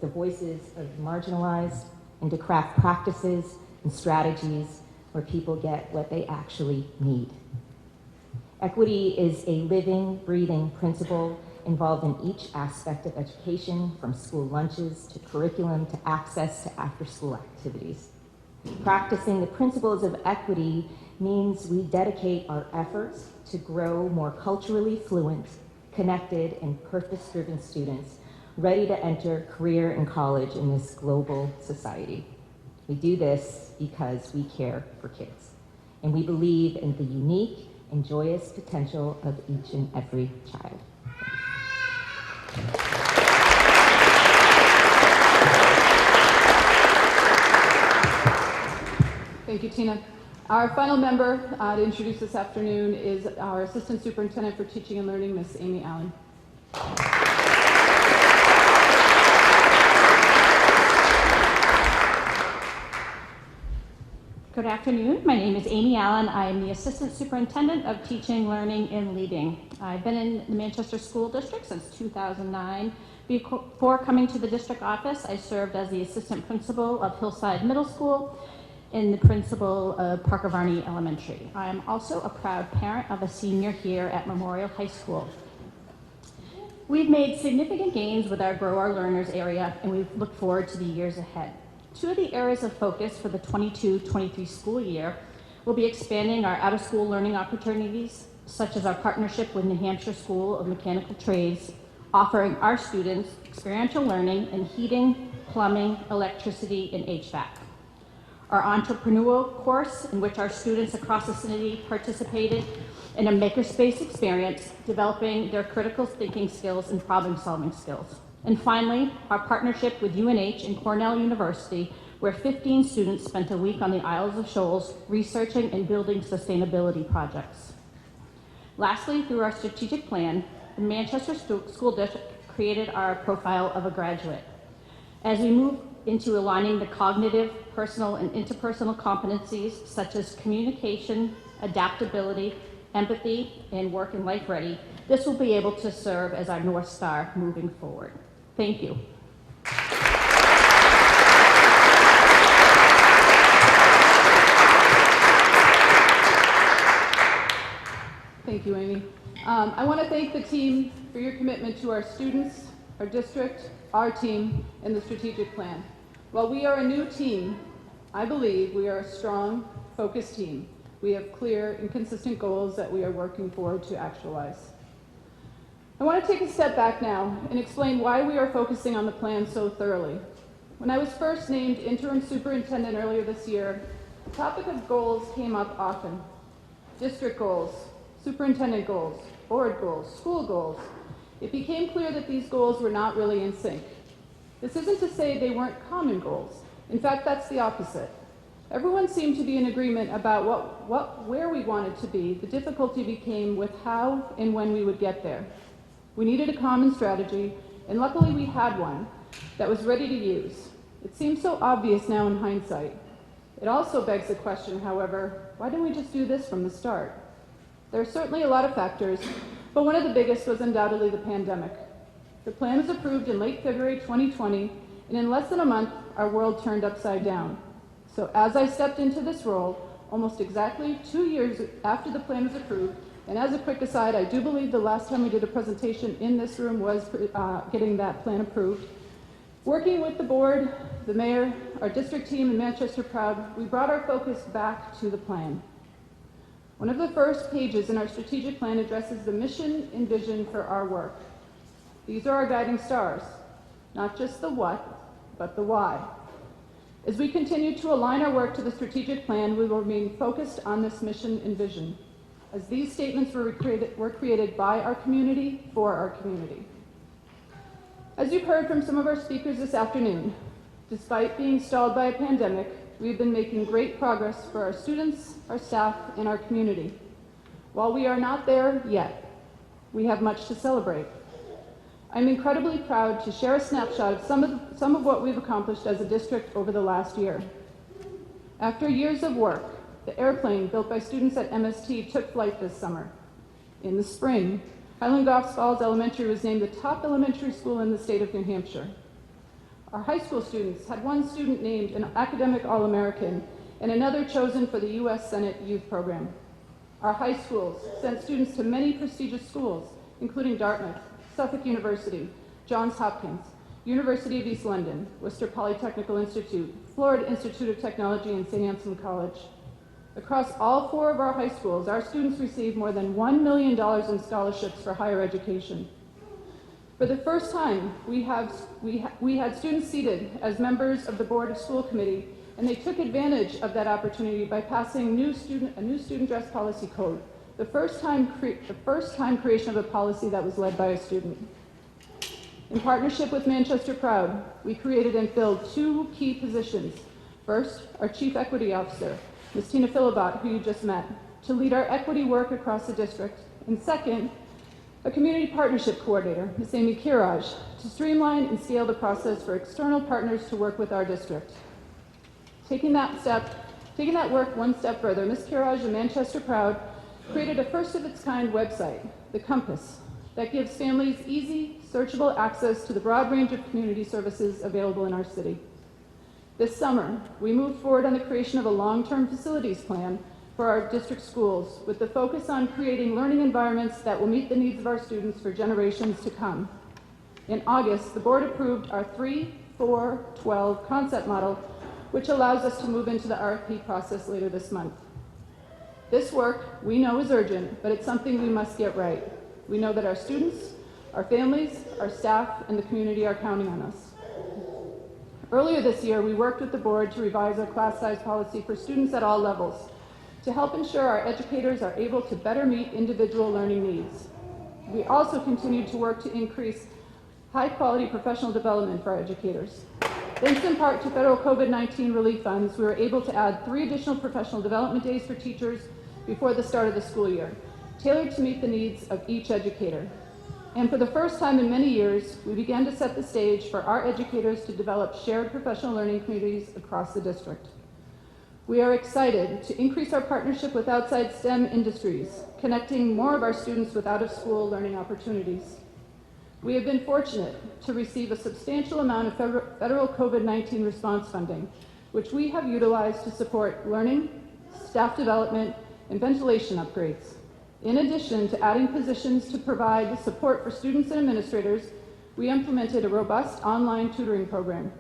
of marginalized, and to craft practices and strategies where people get what they actually need. Equity is a living, breathing principle involved in each aspect of education, from school lunches to curriculum to access to after-school activities. Practicing the principles of equity means we dedicate our efforts to grow more culturally fluent, connected, and purpose-driven students ready to enter career and college in this global society. We do this because we care for kids, and we believe in the unique and joyous potential of each and every child. Thank you, Tina. Our final member to introduce this afternoon is our Assistant Superintendent for Teaching and Learning, Miss Amy Allen. Good afternoon. My name is Amy Allen. I am the Assistant Superintendent of Teaching, Learning, and Leading. I've been in the Manchester School District since 2009. Before coming to the district office, I served as the Assistant Principal of Hillside Middle School and the Principal of Parker Varney Elementary. I am also a proud parent of a senior here at Memorial High School. We've made significant gains with our Grow Our Learners area, and we look forward to the years ahead. Two of the areas of focus for the 22-23 school year will be expanding our out-of-school learning opportunities, such as our partnership with New Hampshire School of Mechanical Trades, offering our students experiential learning in heating, plumbing, electricity, and HVAC. Our entrepreneurial course, in which our students across the vicinity participated in a makerspace experience, developing their critical thinking skills and problem-solving skills. And finally, our partnership with UNH and Cornell University, where 15 students spent a week on the Isles of Shoals researching and building sustainability projects. Lastly, through our strategic plan, the Manchester School District created our profile of a graduate. As we move into aligning the cognitive, personal, and interpersonal competencies such as communication, adaptability, empathy, and work and life ready, this will be able to serve as our North Star moving forward. Thank you. Thank you, Amy. I want to thank the team for your commitment to our students, our district, our team, and the strategic plan. While we are a new team, I believe we are a strong, focused team. We have clear and consistent goals that we are working forward to actualize. I want to take a step back now and explain why we are focusing on the plan so thoroughly. When I was first named interim superintendent earlier this year, the topic of goals came up often. District goals, superintendent goals, board goals, school goals. It became clear that these goals were not really in sync. This isn't to say they weren't common goals. In fact, that's the opposite. Everyone seemed to be in agreement about where we wanted to be. The difficulty became with how and when we would get there. We needed a common strategy, and luckily we had one that was ready to use. It seems so obvious now in hindsight. It also begs the question, however, why didn't we just do this from the start? There are certainly a lot of factors, but one of the biggest was undoubtedly the pandemic. The plan was approved in late February 2020, and in less than a month, our world turned upside down. So as I stepped into this role, almost exactly 2 years after the plan was approved, and as a quick aside, I do believe the last time we did a presentation in this room was getting that plan approved. Working with the board, the mayor, our district team, and Manchester Proud, we brought our focus back to the plan. One of the first pages in our strategic plan addresses the mission and vision for our work. These are our guiding stars, not just the what, but the why. As we continue to align our work to the strategic plan, we will remain focused on this mission and vision, as these statements were created by our community for our community. As you've heard from some of our speakers this afternoon, despite being stalled by a pandemic, we've been making great progress for our students, our staff, and our community. While we are not there yet, we have much to celebrate. I'm incredibly proud to share a snapshot of some of what we've accomplished as a district over the last year. After years of work, the airplane built by students at MST took flight this summer. In the spring, Highland Goffs Falls Elementary was named the top elementary school in the state of New Hampshire. Our high school students had one student named an academic All-American and another chosen for the U.S. Senate Youth Program. Our high schools sent students to many prestigious schools, including Dartmouth, Suffolk University, Johns Hopkins, University of East London, Worcester Polytechnical Institute, Florida Institute of Technology, and St. Anselm College. Across all 4 of our high schools, our students received more than $1 million in scholarships for higher education. For the first time, we had students seated as members of the Board of School Committee, and they took advantage of that opportunity by passing a new student dress policy code, the first time creation of a policy that was led by a student. In partnership with Manchester Proud, we created and filled 2 key positions. First, our Chief Equity Officer, Ms. Tina Philibot, who you just met, to lead our equity work across the district. And second, a Community Partnership Coordinator, Ms. Amy Kiraj, to streamline and scale the process for external partners to work with our district. Taking that work one step further, Ms. Kiraj and Manchester Proud created a first-of-its-kind website, The Compass, that gives families easy, searchable access to the broad range of community services available in our city. This summer, we moved forward on the creation of a long-term facilities plan for our district schools with the focus on creating learning environments that will meet the needs of our students for generations to come. In August, the board approved our 3-4-12 concept model, which allows us to move into the RFP process later this month. This work we know is urgent, but it's something we must get right. We know that our students, our families, our staff, and the community are counting on us. Earlier this year, we worked with the board to revise our class size policy for students at all levels to help ensure our educators are able to better meet individual learning needs. We also continue to work to increase high-quality professional development for our educators. Thanks in part to federal COVID-19 relief funds, we were able to add 3 additional professional development days for teachers before the start of the school year, tailored to meet the needs of each educator. And for the first time in many years, we began to set the stage for our educators to develop shared professional learning communities across the district. We are excited to increase our partnership with outside STEM industries, connecting more of our students with out-of-school learning opportunities. We have been fortunate to receive a substantial amount of federal COVID-19 response funding, which we have utilized to support learning, staff development, and ventilation upgrades. In addition to adding positions to provide support for students and administrators, we implemented a robust online tutoring program.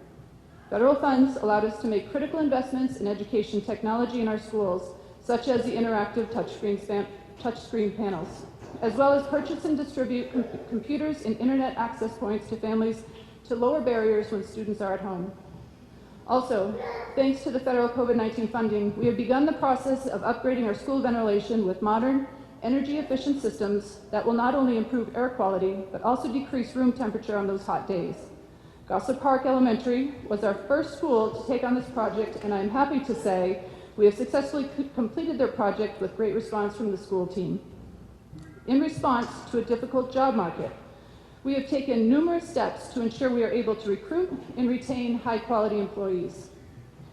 Federal funds allowed us to make critical investments in education technology in our schools, such as the interactive touchscreen panels, as well as purchase and distribute computers and internet access points to families to lower barriers when students are at home. Also, thanks to the federal COVID-19 funding, we have begun the process of upgrading our school ventilation with modern, energy-efficient systems that will not only improve air quality, but also decrease room temperature on those hot days. Gossip Park Elementary was our first school to take on this project, and I'm happy to say we have successfully completed their project with great response from the school team. In response to a difficult job market, we have taken numerous steps to ensure we are able to recruit and retain high-quality employees.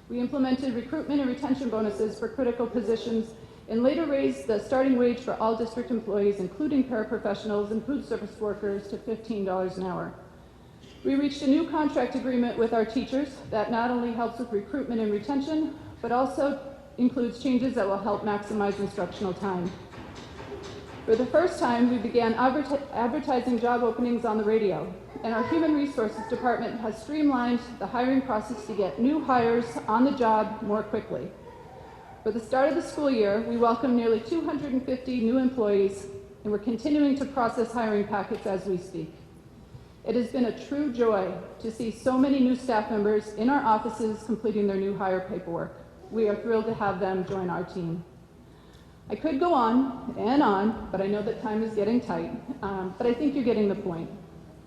We implemented recruitment and retention bonuses for critical positions and later raised the starting wage for all district employees, including paraprofessionals and food service workers, to $15 an hour. We reached a new contract agreement with our teachers that not only helps with recruitment and retention, but also includes changes that will help maximize instructional time. For the first time, we began advertising job openings on the radio, and our Human Resources Department has streamlined the hiring process to get new hires on the job more quickly. For the start of the school year, we welcomed nearly 250 new employees, and we're continuing to process hiring packets as we speak. It has been a true joy to see so many new staff members in our offices completing their new hire paperwork. We are thrilled to have them join our team. I could go on and on, but I know that time is getting tight, but I think you're getting the point.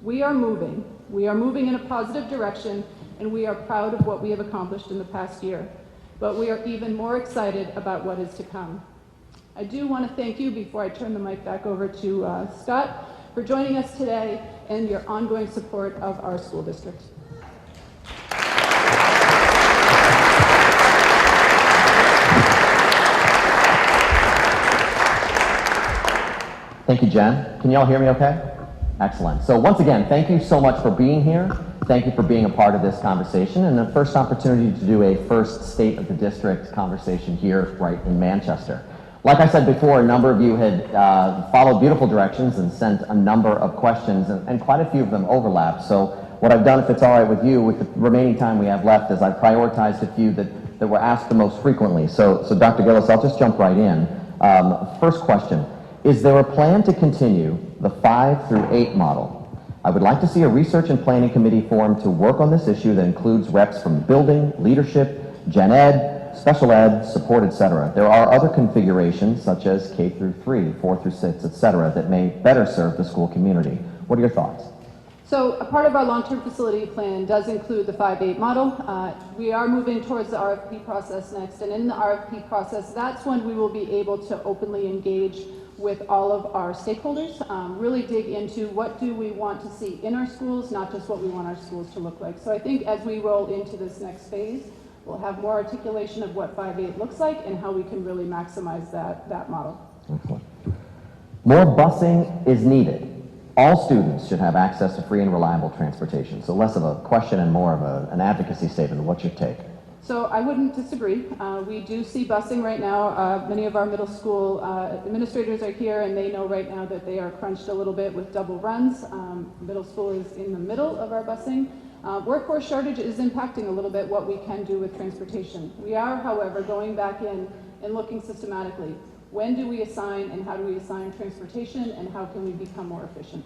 We are moving. We are moving in a positive direction, and we are proud of what we have accomplished in the past year. But we are even more excited about what is to come. I do want to thank you, before I turn the mic back over to Scott, for joining us today and your ongoing support of our school district. Thank you, Jen. Can y'all hear me okay? Excellent. So once again, thank you so much for being here. Thank you for being a part of this conversation and the first opportunity to do a first State of the District conversation here right in Manchester. Like I said before, a number of you had followed beautiful directions and sent a number of questions, and quite a few of them overlap. So what I've done, if it's all right with you, with the remaining time we have left, is I've prioritized a few that were asked the most frequently. So Dr. Gillis, I'll just jump right in. First question, is there a plan to continue the 5 through 8 model? I would like to see a research and planning committee formed to work on this issue that includes reps from building, leadership, gen ed, special ed, support, etc. There are other configurations such as K through 3, 4 through 6, etc. that may better serve the school community. What are your thoughts? So a part of our long-term facility plan does include the 5-8 model. We are moving towards the RFP process next, and in the RFP process, that's when we will be able to openly engage with all of our stakeholders, really dig into what do we want to see in our schools, not just what we want our schools to look like. So I think as we roll into this next phase, we'll have more articulation of what 5-8 looks like and how we can really maximize that model. Excellent. More busing is needed. All students should have access to free and reliable transportation. So less of a question and more of an advocacy statement. What's your take? So I wouldn't disagree. We do see busing right now. Many of our middle school administrators are here, and they know right now that they are crunched a little bit with double runs. Middle school is in the middle of our busing. Workforce shortage is impacting a little bit what we can do with transportation. We are, however, going back in and looking systematically. When do we assign and how do we assign transportation, and how can we become more efficient?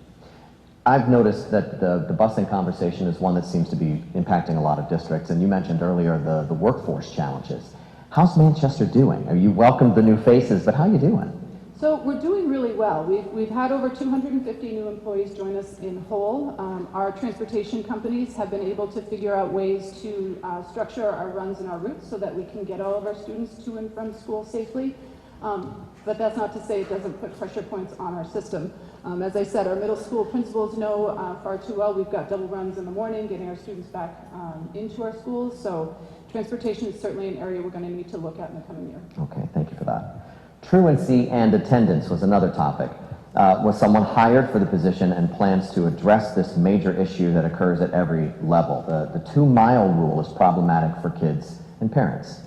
I've noticed that the busing conversation is one that seems to be impacting a lot of districts, and you mentioned earlier the workforce challenges. How's Manchester doing? You welcomed the new faces, but how are you doing? So we're doing really well. We've had over 250 new employees join us in whole. Our transportation companies have been able to figure out ways to structure our runs and our routes so that we can get all of our students to and from school safely. But that's not to say it doesn't put pressure points on our system. As I said, our middle school principals know far too well we've got double runs in the morning, getting our students back into our schools. So transportation is certainly an area we're going to need to look at in the coming year. Okay, thank you for that. Truancy and attendance was another topic. Was someone hired for the position and plans to address this major issue that occurs at every level? The 2-mile rule is problematic for kids and parents.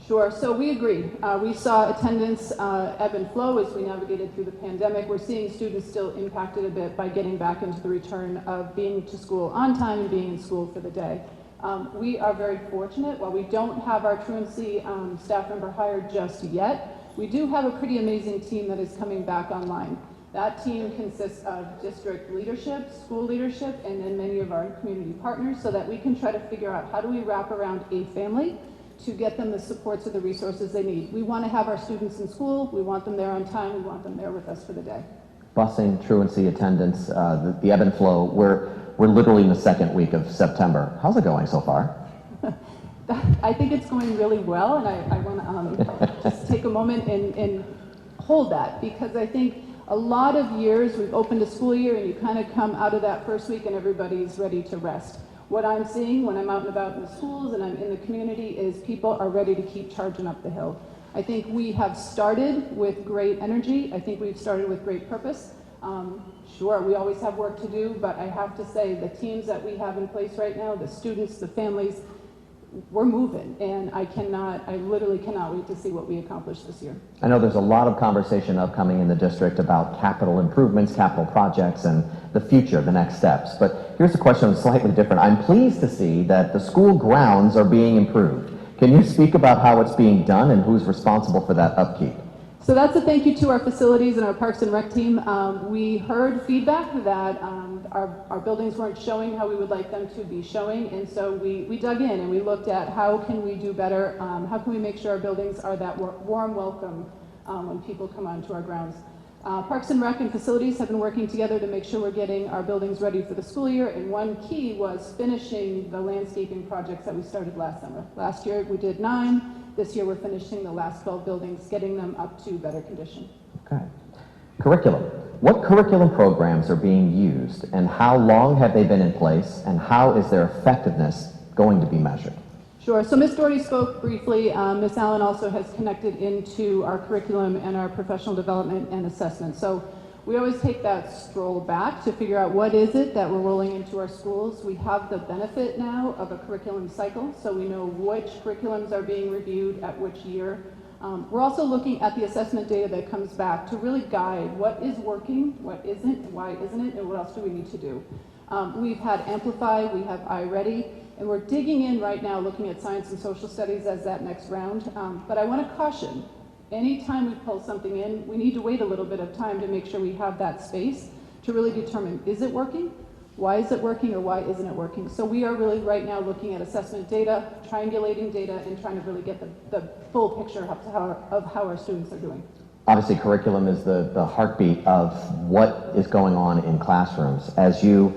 Sure, so we agree. We saw attendance ebb and flow as we navigated through the pandemic. We're seeing students still impacted a bit by getting back into the return of being to school on time and being in school for the day. We are very fortunate. While we don't have our truancy staff member hired just yet, we do have a pretty amazing team that is coming back online. That team consists of district leadership, school leadership, and then many of our community partners so that we can try to figure out how do we wrap around a family to get them the supports or the resources they need. We want to have our students in school. We want them there on time. We want them there with us for the day. Busing, truancy, attendance, the ebb and flow. We're literally in the second week of September. How's it going so far? I think it's going really well, and I want to just take a moment and hold that, because I think a lot of years we've opened a school year and you kind of come out of that first week and everybody's ready to rest. What I'm seeing when I'm out and about in the schools and I'm in the community is people are ready to keep charging up the hill. I think we have started with great energy. I think we've started with great purpose. Sure, we always have work to do, but I have to say the teams that we have in place right now, the students, the families, we're moving, and I literally cannot wait to see what we accomplish this year. I know there's a lot of conversation upcoming in the district about capital improvements, capital projects, and the future, the next steps. But here's a question that's slightly different. I'm pleased to see that the school grounds are being improved. Can you speak about how it's being done and who's responsible for that upkeep? So that's a thank you to our facilities and our Parks and Rec team. We heard feedback that our buildings weren't showing how we would like them to be showing, and so we dug in and we looked at how can we do better, how can we make sure our buildings are that warm welcome when people come onto our grounds. Parks and Rec and facilities have been working together to make sure we're getting our buildings ready for the school year, and one key was finishing the landscaping projects that we started last summer. Last year we did 9. This year we're finishing the last 12 buildings, getting them up to better condition. Okay. Curriculum. What curriculum programs are being used, and how long have they been in place, and how is their effectiveness going to be measured? Sure. So Ms. Doherty spoke briefly. Ms. Allen also has connected into our curriculum and our professional development and assessment. So we always take that stroll back to figure out what is it that we're rolling into our schools. We have the benefit now of a curriculum cycle, so we know which curriculums are being reviewed at which year. We're also looking at the assessment data that comes back to really guide what is working, what isn't, why isn't it, and what else do we need to do. We've had Amplify, we have iReady, and we're digging in right now looking at science and social studies as that next round. But I want to caution, anytime we pull something in, we need to wait a little bit of time to make sure we have that space to really determine, is it working? Why is it working, or why isn't it working? So we are really right now looking at assessment data, triangulating data, and trying to really get the full picture of how our students are doing. Obviously, curriculum is the heartbeat of what is going on in classrooms. As you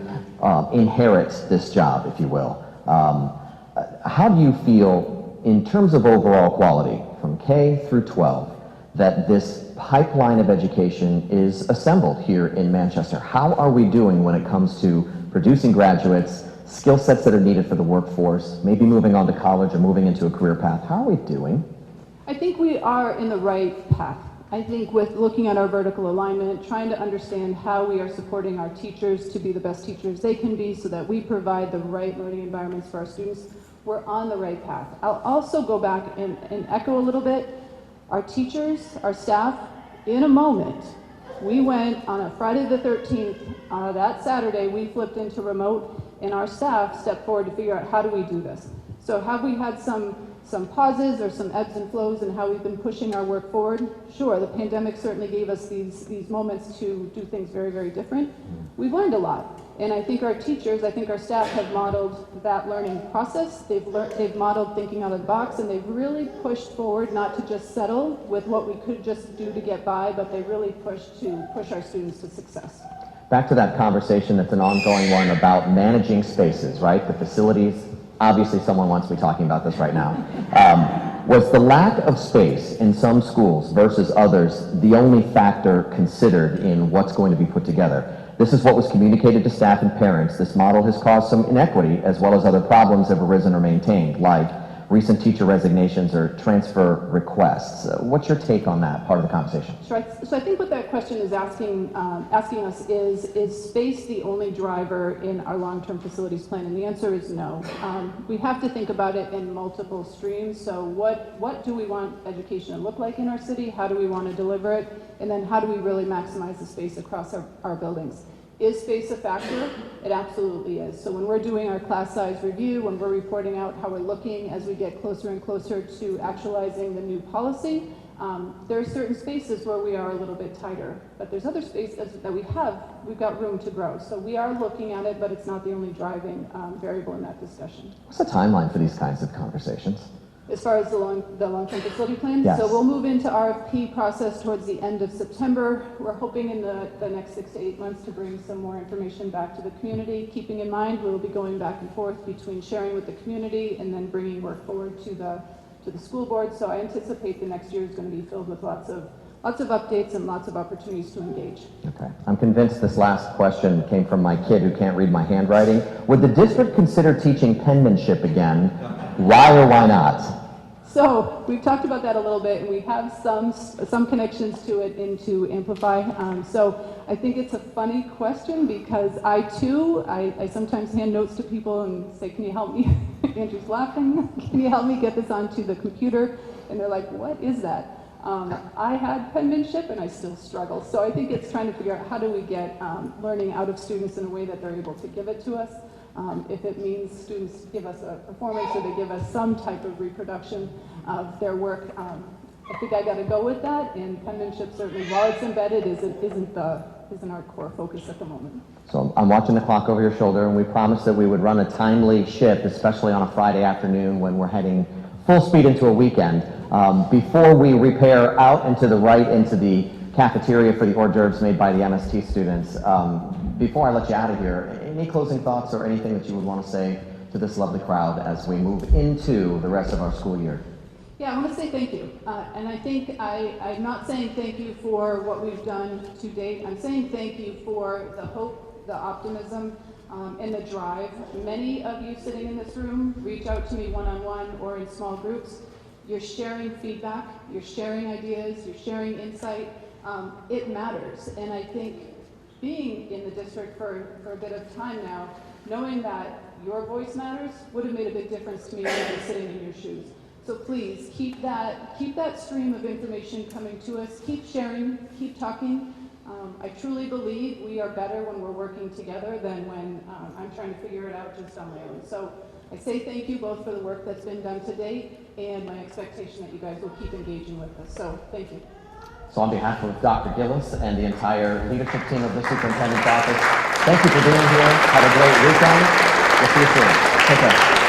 inherit this job, if you will, how do you feel in terms of overall quality from K through 12 that this pipeline of education is assembled here in Manchester? How are we doing when it comes to producing graduates, skill sets that are needed for the workforce, maybe moving on to college or moving into a career path? How are we doing? I think we are in the right path. I think with looking at our vertical alignment, trying to understand how we are supporting our teachers to be the best teachers they can be so that we provide the right learning environments for our students, we're on the right path. I'll also go back and echo a little bit. Our teachers, our staff, in a moment, we went on a Friday the 13th, that Saturday, we flipped into remote, and our staff stepped forward to figure out how do we do this. So have we had some pauses or some ebbs and flows in how we've been pushing our work forward? Sure, the pandemic certainly gave us these moments to do things very, very different. We've learned a lot. And I think our teachers, I think our staff have modeled that learning process. They've modeled thinking out of the box, and they've really pushed forward not to just settle with what we could just do to get by, but they really pushed to push our students to success. Back to that conversation that's an ongoing one about managing spaces, right? The facilities. Obviously, someone wants to be talking about this right now. Was the lack of space in some schools versus others the only factor considered in what's going to be put together? This is what was communicated to staff and parents. This model has caused some inequity as well as other problems have arisen or maintained, like recent teacher resignations or transfer requests. What's your take on that part of the conversation? Sure. So I think what that question is asking us is space the only driver in our long-term facilities plan? And the answer is no. We have to think about it in multiple streams. So what do we want education to look like in our city? How do we want to deliver it? And then how do we really maximize the space across our buildings? Is space a factor? It absolutely is. So when we're doing our class size review, when we're reporting out how we're looking as we get closer and closer to actualizing the new policy, there are certain spaces where we are a little bit tighter, but there's other spaces that we've got room to grow. So we are looking at it, but it's not the only driving variable in that discussion. What's the timeline for these kinds of conversations? As far as the long-term facility plan, yes. So we'll move into RFP process towards the end of September. We're hoping in the next 6 to 8 months to bring some more information back to the community, keeping in mind we'll be going back and forth between sharing with the community and then bringing work forward to the school board. So I anticipate the next year is going to be filled with lots of updates and lots of opportunities to engage. Okay. I'm convinced this last question came from my kid who can't read my handwriting. Would the district consider teaching penmanship again? Why or why not? So we've talked about that a little bit, and we have some connections to it into Amplify. So I think it's a funny question because I sometimes hand notes to people and say, can you help me? Andrew's laughing. Can you help me get this onto the computer? And they're like, what is that? I had penmanship and I still struggle. So I think it's trying to figure out how do we get learning out of students in a way that they're able to give it to us. If it means students give us a performance or they give us some type of reproduction of their work, I think I got to go with that. And penmanship certainly, while it's embedded, isn't our core focus at the moment. So I'm watching the clock over your shoulder, and we promised that we would run a timely ship, especially on a Friday afternoon when we're heading full speed into a weekend. Before we repair out and to the right into the cafeteria for the hors d'oeuvres made by the MST students, before I let you out of here, any closing thoughts or anything that you would want to say to this lovely crowd as we move into the rest of our school year? Yeah, I want to say thank you. And I think I'm not saying thank you for what we've done to date. I'm saying thank you for the hope, the optimism, and the drive. Many of you sitting in this room reach out to me one-on-one or in small groups. You're sharing feedback, you're sharing ideas, you're sharing insight. it matters. And I think being in the district for a bit of time now, knowing that your voice matters would have made a big difference to me when I was sitting in your shoes. So please keep that stream of information coming to us. Keep sharing, keep talking. I truly believe we are better when we're working together than when I'm trying to figure it out just on my own. So I say thank you both for the work that's been done to date and my expectation that you guys will keep engaging with us. So thank you. So on behalf of Dr. Gillis and the entire leadership team of the superintendent's office, thank you for being here. Have a great weekend. We'll see you soon. Take care.